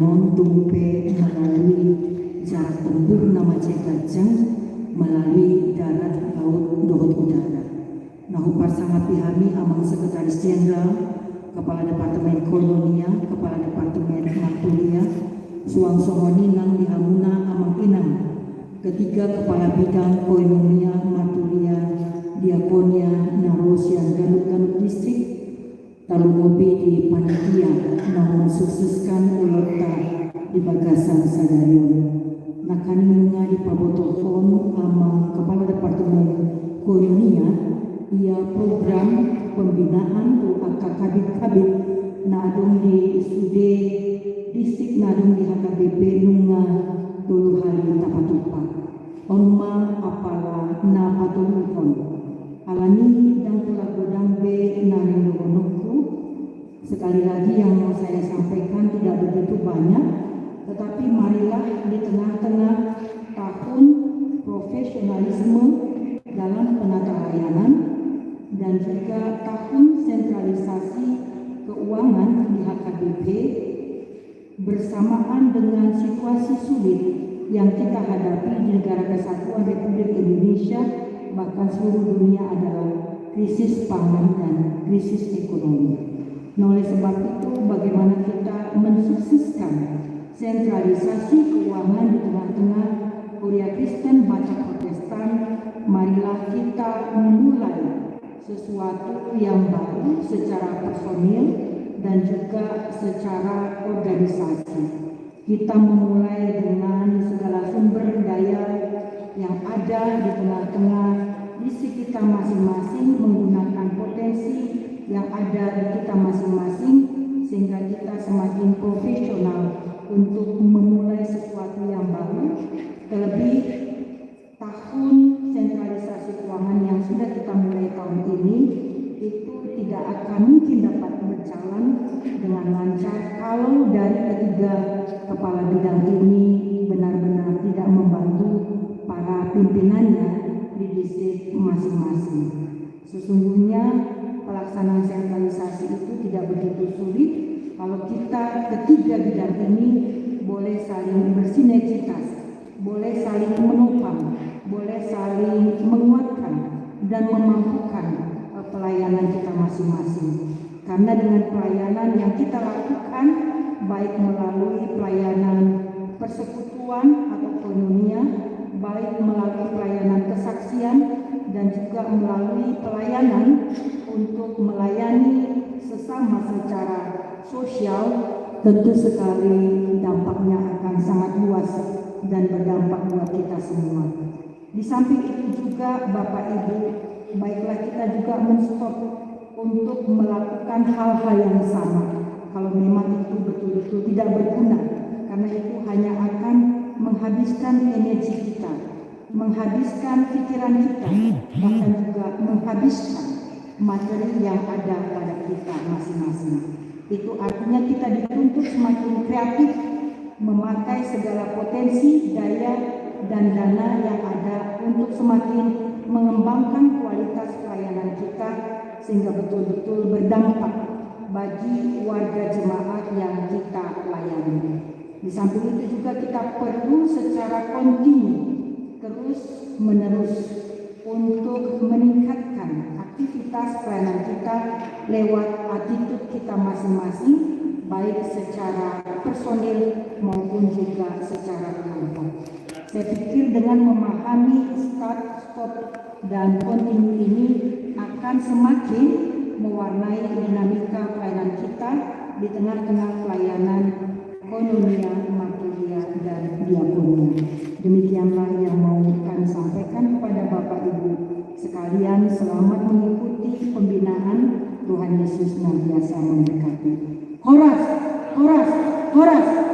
non-tumpe melalui jarak tempuh nama Cekajang melalui darat, laut, laut udara. Nahu parsama pihami amang Sekretaris Jenderal, Kepala Departemen Kolonia, Kepala Departemen Matulia, Suang Songoni nang dihamuna amang inang. Ketiga Kepala Bidang Koinonia, Matulia, Diakonia, Narosian, Ganut Distrik, Talungobi di Panitia, namun sukseskan ulota di Bagasan Sadarion. Nakaninga di Pabotohon amang Kepala Departemen Koinonia, ia program pembinaan kabit-kabit nadung di Sude Distrik nadung di HKBP Nunga Tulu Hari Tapatupa Onma apala na patulukon alani dan pula godang B narindogonoku. Sekali lagi yang mau saya sampaikan tidak begitu banyak, tetapi marilah di tengah-tengah tahun profesionalisme dalam penata layanan dan juga tahun sentralisasi keuangan di HKBP bersamaan dengan situasi sulit yang kita hadapi di Negara Kesatuan Republik Indonesia, bahkan seluruh dunia adalah krisis pangan dan krisis ekonomi. Nah, oleh sebab itu bagaimana kita mensukseskan sentralisasi keuangan di tengah-tengah Korea Kristen baca Protestan, marilah kita memulai sesuatu yang baru secara personil dan juga secara organisasi. Kita memulai dengan segala sumber daya yang ada di tengah-tengah distrik kita masing-masing, menggunakan potensi yang ada di kita masing-masing sehingga kita semakin profesional untuk memulai sesuatu yang baru. Terlebih tahun sentralisasi keuangan yang sudah kita mulai tahun ini itu tidak akan mungkin dapat berjalan dengan lancar kalau dari ketiga kepala bidang ini benar-benar tidak membantu para pimpinannya di distrik masing-masing. Sesungguhnya pelaksanaan sentralisasi itu tidak begitu sulit kalau kita ketiga bidang ini boleh saling bersinergitas, boleh saling menopang, boleh saling menguatkan dan memampukan pelayanan kita masing-masing. Karena dengan pelayanan yang kita lakukan, baik melalui pelayanan persekutuan atau koinonia, baik melalui pelayanan kesaksian, dan juga melalui pelayanan untuk melayani sesama secara sosial, tentu sekali dampaknya akan sangat luas dan berdampak buat kita semua. Di samping itu juga Bapak Ibu, baiklah kita juga menstop untuk melakukan hal-hal yang sama kalau memang itu betul-betul tidak berguna, karena itu hanya akan menghabiskan energi kita, menghabiskan pikiran kita, bahkan juga menghabiskan materi yang ada pada kita masing-masing. Itu artinya kita dituntut semakin kreatif, memakai segala potensi, daya, dan dana yang ada untuk semakin mengembangkan kualitas pelayanan kita sehingga betul-betul berdampak bagi warga jemaat yang kita layani. Di samping itu juga kita perlu secara kontinu terus menerus untuk meningkatkan aktivitas pelayanan kita lewat attitude kita masing-masing, baik secara personil maupun juga secara kelompok. Saya pikir dengan memahami start, stop, dan kontinu ini akan semakin mewarnai dinamika pelayanan kita di tengah-tengah pelayanan koinonia, matulia, dan diakonia. Demikianlah yang mau kami sampaikan kepada Bapak Ibu sekalian. Selamat mengikuti pembinaan. Tuhan Yesus senantiasa memberkati. Horas, horas, horas.